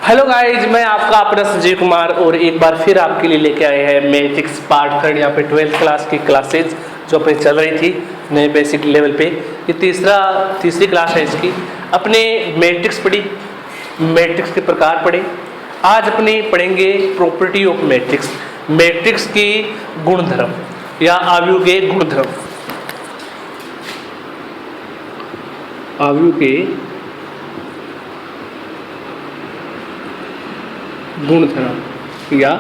Hello guys, मैं आपका अपना संजय कुमार और एक बार फिर आपके लिए लेके आए हैं मैट्रिक्स पार्ट 3। यहाँ पे 12th क्लास की क्लासेज जो अपनी चल रही थी नए बेसिक लेवल पे। ये तीसरी क्लास है इसकी। अपने मैट्रिक्स पढ़ी, मैट्रिक्स के प्रकार पढ़े। आज अपने पढ़ेंगे प्रॉपर्टी ऑफ मैट्रिक्स, मैट्रिक्स की गुणधर्म या आव्यूह के गुणधर्म, आव्यूह के गुणधर्म या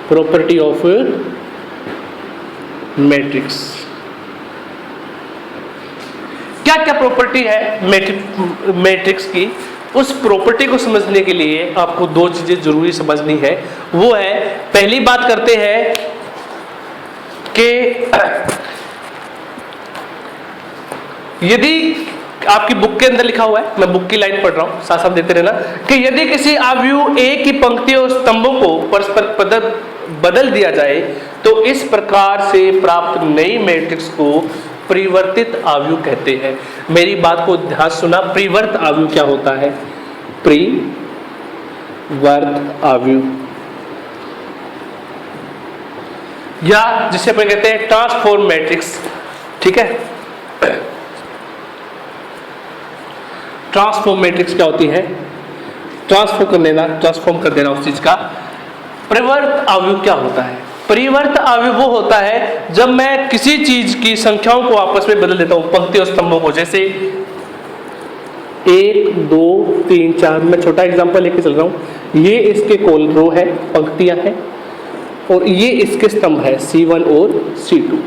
प्रॉपर्टी ऑफ मैट्रिक्स। क्या क्या प्रॉपर्टी है मैट्रिक्स की, उस प्रॉपर्टी को समझने के लिए आपको दो चीजें जरूरी समझनी है। वो है, पहली बात करते हैं कि यदि आपकी बुक के अंदर लिखा हुआ है, मैं बुक की लाइन पढ़ रहा हूं, साथ साथ देते रहना, कि यदि किसी आव्यूह ए की पंक्तियों और स्तंभों को परस्पर बदल दिया जाए तो इस प्रकार से प्राप्त नई मैट्रिक्स को परिवर्तित आव्यूह कहते हैं। मेरी बात को ध्यान सुना, परिवर्त आव्यूह क्या होता है? परिवर्त आव्यूह या जिसे अपन कहते हैं ट्रांसफॉर्म मैट्रिक्स। ठीक है, ट्रांसफॉर्म मैट्रिक्स क्या होती है? ट्रांसफॉर्म कर देना उस चीज का। परिवर्त आव्यूह क्या होता है? परिवर्त आव्यूह वो होता है जब मैं किसी चीज की संख्याओं को आपस में बदल देता हूं, पंक्ति और स्तंभों को। जैसे 1 2 3 4, मैं छोटा एग्जांपल लेके चल रहा हूं। ये इसके कॉलम रो है, पंक्तियां हैं, और ये इसके स्तंभ है C1 और C2।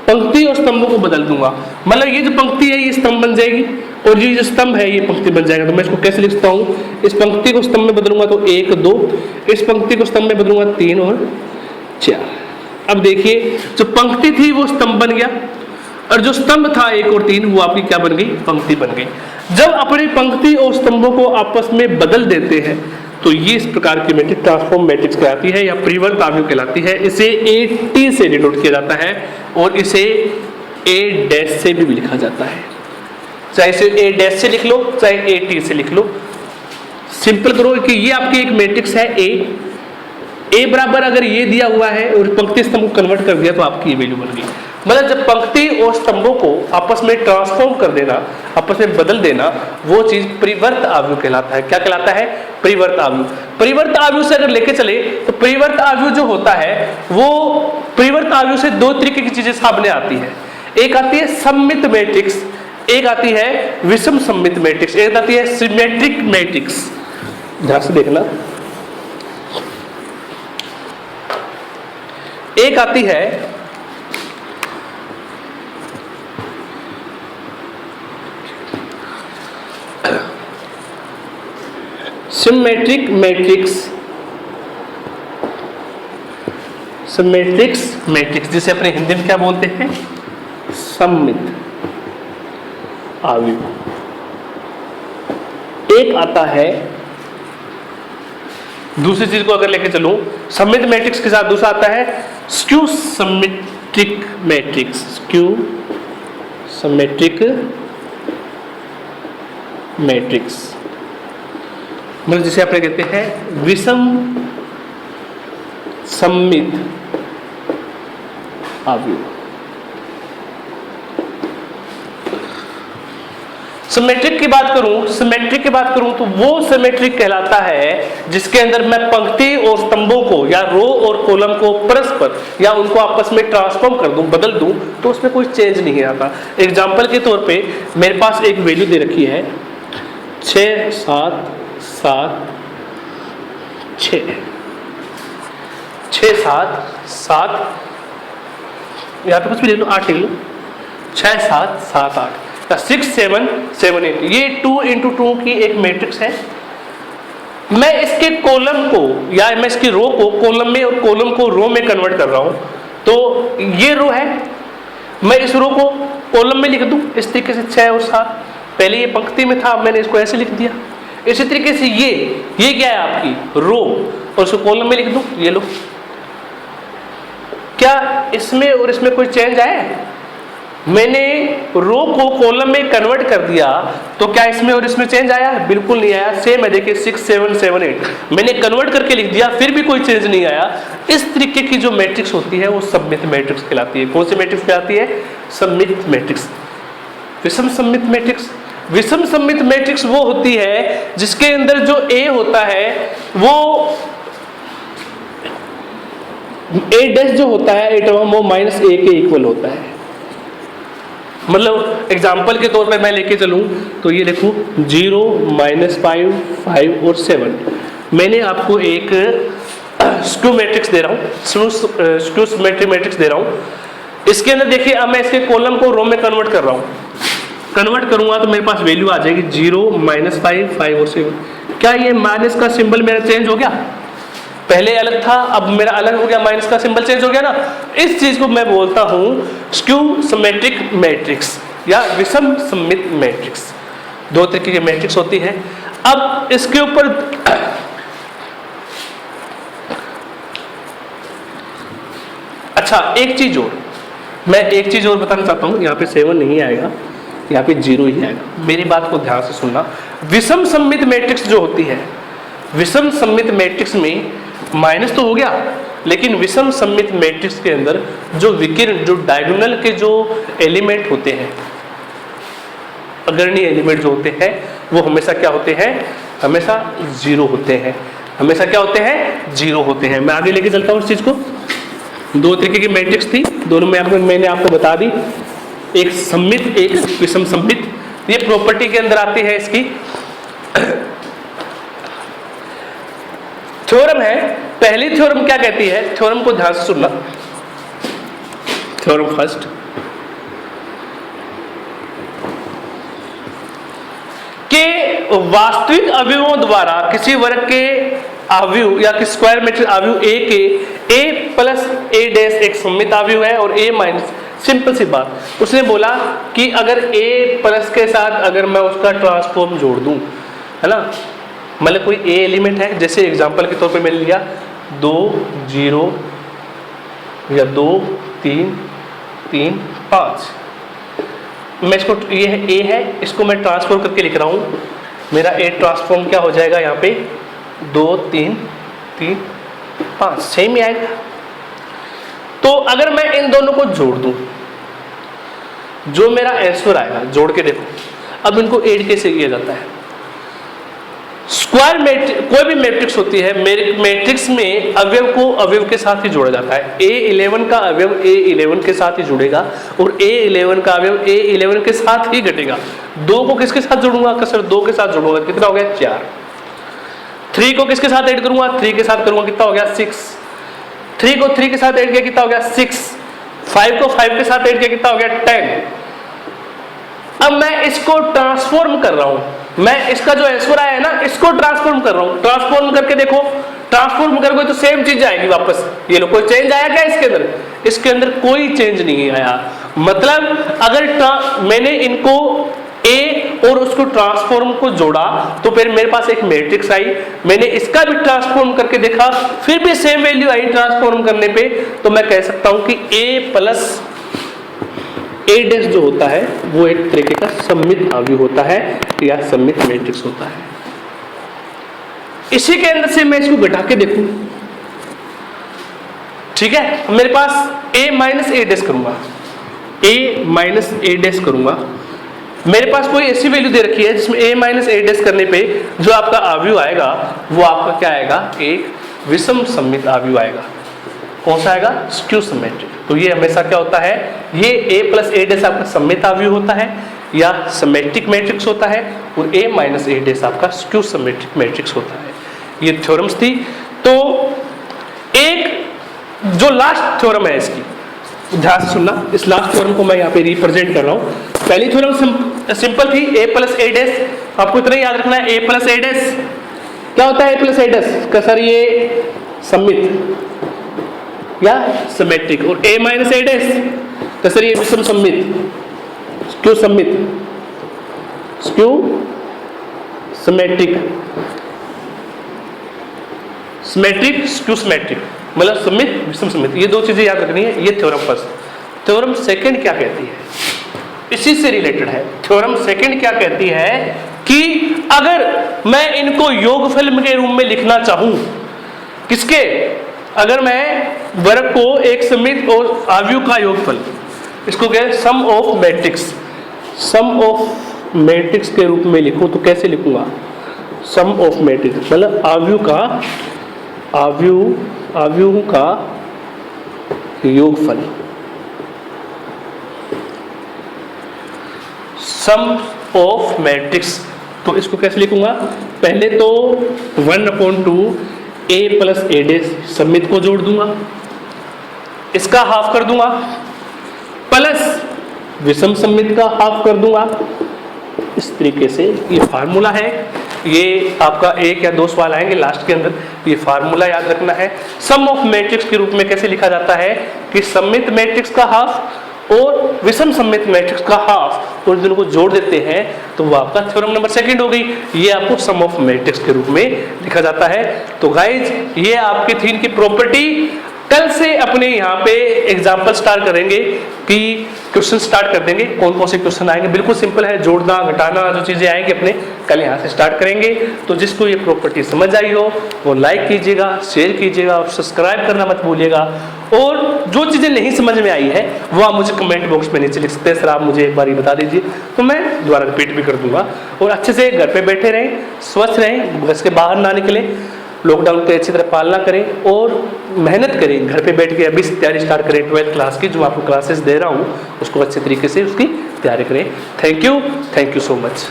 पंक्ति और स्तंभों को बदल दूंगा, मतलब ये जो पंक्ति है ये स्तंभ बन जाएगी और ये जो स्तंभ है ये पंक्ति बन जाएगा। तो मैं इसको कैसे लिखता हूँ? इस पंक्ति को स्तंभ में बदलूंगा तो 1 2, इस पंक्ति को स्तंभ में बदलूंगा 3 और 4। अब देखिए, जो पंक्ति थी वो स्तंभ बन गया और जो स्तंभ था 1 और 3 वो आपकी क्या बन गई? पंक्ति बन गई। जब अपनी पंक्ति और स्तंभों को आपस में बदल देते हैं तो ये इस प्रकार की मैट्रिक्स ट्रांसफॉर्म मैट्रिक्स कहलाती है या परिवर्त आव्यूह कहलाती है। इसे AT से डिनोट किया जाता है और इसे A' से भी लिखा जाता है। चाहे इसे A' से लिख लो, चाहे AT से लिख लो। सिंपल करो कि ये आपकी एक मैट्रिक्स है A बराबर अगर ये दिया हुआ है और पंक्ति स्तंभ को कन्वर्ट कर दिया तो आपकी ये वैल्यू बन गई। मतलब जब पंक्ति और स्तंभों को आपस में ट्रांसफॉर्म कर देना, आपस में बदल देना, वो चीज परिवर्त आव्यूह कहलाता है। क्या कहलाता है? परिवर्त आव्यूह। परिवर्त आव्यूह से अगर लेके चले तो परिवर्त आव्यूह जो होता है वो परिवर्त आव्यूह से दो तरीके की चीजें सामने आती है। एक आती है सममित मैट्रिक्स, एक आती है विषम सममित मैट्रिक्स, एक आती है सिमेट्रिक मैट्रिक्स। ध्यान से देखना, एक आती है सिमेट्रिक मैट्रिक्स, सिमेट्रिक्स मैट्रिक्स जिसे अपने हिंदी में क्या बोलते हैं? सममित आव्यूह। एक आता है, दूसरी चीज को अगर लेके चलूं सममित मैट्रिक्स के साथ, दूसरा आता है skew symmetric matrix. Skew symmetric matrix मतलब जिसे अपने कहते हैं विषम सममित आव्यूह। सिमेट्रिक की बात करूं तो वो सिमेट्रिक कहलाता है जिसके अंदर मैं पंक्ति और स्तंभों को या रो और कॉलम को परस्पर या उनको आपस में ट्रांसफॉर्म कर दूं, बदल दूं, तो उसमें कोई चेंज नहीं आता। एग्जांपल के तौर पे मेरे पास एक वैल्यू दे रखी है 6 7 7 6 6 7 7, यहाँ पे कुछ भी ले लो, 8 ले लो, 6 7 7 8, 6 7 7 8। ये 2 into 2 की एक मैट्रिक्स है। मैं इसके कॉलम को या मैं इसकी रो को कॉलम में और कॉलम को रो में कन्वर्ट कर रहा हूं। तो ये रो है, मैं इस रो को कॉलम में लिख दूं इस तरीके से 6 और 7। पहले ये पंक्ति में था, मैंने इसको ऐसे लिख दिया। इसी तरीके से ये क्या है? आपकी रो, और उसको कॉलम में लिख दूं, ये लो। क्या इसमें और इसमें कोई चेंज आया है? मैंने रो को कॉलम में कन्वर्ट कर दिया तो क्या इसमें और इसमें चेंज आया? बिल्कुल नहीं आया, सेम है। देखिए 6 7 7 8 मैंने कन्वर्ट करके लिख दिया, फिर भी कोई चेंज नहीं आया। इस तरीके की जो मैट्रिक्स होती है वो सममित मैट्रिक्स कहलाती है। कौन सी मैट्रिक्स कहलाती है? सममित मैट्रिक्स। विषम सममित मैट्रिक्स, विषम सममित मैट्रिक्स वो होती है जिसके अंदर जो ए होता है वो ए डैश जो होता है एटम वो माइनस ए के इक्वल होता है। मतलब एग्जाम्पल के तौर पे मैं लेके चलूं तो ये देखो 0 -5 5 और 7 मैंने आपको एक स्क्यू मैट्रिक्स दे रहा हूँ, स्क्यू सिमेट्री मैट्रिक्स दे रहा हूँ। इसके अंदर देखिए अब मैं इसके कॉलम को रो में कन्वर्ट कर रहा हूँ। कन्वर्ट करूंगा तो मेरे पास वैल्यू आ जाएगी 0 -5 5 और 7। क्या ये माइनस का सिंबल मेरा चेंज हो गया? पहले अलग था, अब मेरा अलग हो गया, माइनस का सिंबल चेंज हो गया ना। इस चीज को मैं बोलता हूं स्क्यू सिमेट्रिक मैट्रिक्स या विषम सममित मैट्रिक्स। दो तरीके की मैट्रिक्स होती है। अब इसके ऊपर अच्छा एक चीज और, मैं एक चीज और बताना चाहता हूं। यहाँ पे 7 नहीं आएगा, यहाँ पे 0 ही आएगा। मेरी बात को ध्यान से सुनना। विषम सममित मैट्रिक्स जो होती है, विषम सममित मैट्रिक्स में माइनस तो हो गया, लेकिन विषम सममित मैट्रिक्स के अंदर जो विकिरण, जो डायगोनल के जो एलिमेंट होते हैं, अग्रणी एलिमेंट जो होते हैं वो हमेशा क्या होते हैं? हमेशा 0 होते हैं। हमेशा क्या होते हैं? 0 होते हैं। मैं आगे लेके चलता हूँ इस चीज को। दो तरीके की मैट्रिक्स थी, दोनों में मैंने आपको बता दी, एक सममित एक विषम सममित। ये प्रॉपर्टी के अंदर आती है इसकी। थ्योरम है, पहली थ्योरम क्या कहती है? थ्योरम को ध्यान से सुनना। थ्योरम फर्स्ट, के वास्तविक अवयवों द्वारा किसी वर्ग के अवयव या कि स्क्वायर मैट्रिक्स अवयव ए के ए प्लस ए डैश एक सममित अवयव है और ए माइनस। सिंपल सी बात, उसने बोला कि अगर ए प्लस के साथ अगर मैं उसका ट्रांसफॉर्म जोड़ दूं, है ना, मतलब कोई ए एलिमेंट है, जैसे एग्जांपल के तौर पे मैंने लिया 2 0 या 2 3 3 5, मैं इसको, ये है ए है, इसको मैं ट्रांसफॉर्म करके लिख रहा हूँ। मेरा ए ट्रांसफॉर्म क्या हो जाएगा यहाँ पे? 2 3 3 5 सेम ही आएगा। तो अगर मैं इन दोनों को जोड़ दूं, जो मेरा आंसर आएगा, जोड़ के देखो। अब इनको ऐड कैसे किया जाता है? स्क्वायर मैट्रिक्स, कोई भी मैट्रिक्स होती है, मैट्रिक्स में अवयव को अवयव के साथ ही जोड़ा जाता है। A11 का अवयव A11 के साथ ही जुड़ेगा और A11 का अवयव A11 के साथ ही घटेगा। 2 को किसके साथ जोड़ूंगा? सर 2 के साथ जोड़ूंगा, कितना हो गया? 4। 3 को किसके साथ ऐड करूंगा? 3 के साथ करूंगा, कितना हो गया? 6। 3 को 3 के साथ ऐड किया, कितना हो गया? 6। 5 को 5 के साथ ऐड किया, कितना हो गया? 10। अब मैं इसको ट्रांसफॉर्म कर रहा हूं, मैं इसका जो आंसर आया है ना, इसको ट्रांसफॉर्म कर रहा हूं। ट्रांसफॉर्म करके देखो, ट्रांसफॉर्म करोगे तो सेम चीज आएगी वापस। ये लो, कोई चेंज आया क्या इसके अंदर? इसके अंदर कोई चेंज नहीं आया। मतलब अगर मैंने इनको ए और उसको ट्रांसफॉर्म को जोड़ा तो फिर मेरे पास एक मैट्रिक्स आई। मैंने इसका भी ट्रांसफॉर्म करके देखा, फिर भी सेम वैल्यू आई ट्रांसफॉर्म करने पे, तो मैं कह सकता हूं कि ए प्लस ए डैश जो होता है वो एक तरीके का सममित अवयव होता है या सममित मैट्रिक्स होता है। इसी के अंदर से मैं इसको घटा के देखूं, ठीक है, मेरे पास a माइनस ए डैश करूंगा, a माइनस ए डैश करूंगा। मेरे पास कोई ऐसी वैल्यू दे रखी है जिसमें a माइनस ए डैश करने पे जो आपका अवयव आएगा वो आपका क्या आएगा? एक विषम सममित अवयव आएगा। कौन सा आएगा? Skew symmetric. तो ये हमेशा क्या होता है? ये a प्लस ए डैश आपका सममित अवयव होता है या सिमेट्रिक मैट्रिक्स होता है और a माइनस ए डैश आपका स्क्यू सिमेट्रिक मैट्रिक्स होता है। ये थ्योरम्स थी। तो एक जो लास्ट थ्योरम है इसकी, ध्यान से सुनना, इस लास्ट थ्योरम को मैं यहाँ पे रिप्रेजेंट कर रहा हूँ। पहली थ्योरम सिंपल थी, a प्लस ए डैश। आपको इतना याद रखना है, a प्लस ए डैश क्या होता है? a प्लस ए डैश का सर ये सममित या सिमेट्रिक, और a माइनस ए डैश तो सर ये विषम सममित, स्क्यू सममित, skew symmetric, symmetric skew symmetric, मतलब सममित विषम सममित। ये दो चीजें याद रखनी है। ये थ्योरम फर्स्ट। थ्योरम सेकंड क्या कहती है? इसी से रिलेटेड है। थ्योरम सेकंड क्या कहती है कि अगर मैं इनको योगफल के रूप में लिखना चाहूं, किसके, अगर मैं वर्ग को एक सममित और आव्यूह का योगफल, इसको क्या है, sum of matrix, sum of matrix के रूप में लिखूं तो कैसे लिखूंगा, सम ऑफ मैट्रिक्स मतलब आव्यूह का योगफल, सम ऑफ मैट्रिक्स। तो इसको कैसे लिखूंगा, पहले तो 1/2 a प्लस a डैश सममित को जोड़ दूंगा, इसका हाफ कर दूंगा, प्लस विषम सममित का हाफ कर दूंगा। इस तरीके से ये फार्मूला है। ये आपका एक या दो सवाल आएंगे लास्ट के अंदर, ये फार्मूला याद रखना है। सम ऑफ मैट्रिक्स के रूप में कैसे लिखा जाता है कि सममित मैट्रिक्स का हाफ और विषम सममित मैट्रिक्स का हाफ, और दोनों को जोड़ देते हैं तो वो आपका थ्योरम नंबर सेकंड हो गई। ये आपको सम ऑफ मैट्रिक्स के रूप में लिखा जाता है। तो गाइज ये आपकी थी इनकी प्रॉपर्टी। कल से अपने यहाँ पे एग्जाम्पल स्टार्ट करेंगे कि क्वेश्चन स्टार्ट कर देंगे, कौन कौन से क्वेश्चन आएंगे, बिल्कुल सिंपल है, जोड़ना घटाना जो चीज़ें आएंगी अपने कल यहाँ से स्टार्ट करेंगे। तो जिसको ये प्रॉपर्टी समझ आई हो वो लाइक कीजिएगा, शेयर कीजिएगा और सब्सक्राइब करना मत भूलिएगा। और जो चीज़ें नहीं समझ में आई है वो आप मुझे कमेंट बॉक्स में नीचे लिख सकते हैं, सर आप मुझे एक बार बता दीजिए, तो मैं दोबारा रिपीट भी कर दूंगा। और अच्छे से घर पे बैठे रहें, स्वस्थ रहें, घर के बाहर ना निकलें, लॉकडाउन की अच्छी तरह पालना करें और मेहनत करें। घर पे बैठ के अभी से तैयारी स्टार्ट करें 12th क्लास की, जो आपको क्लासेस दे रहा हूँ उसको अच्छे तरीके से उसकी तैयारी करें। Thank you so much.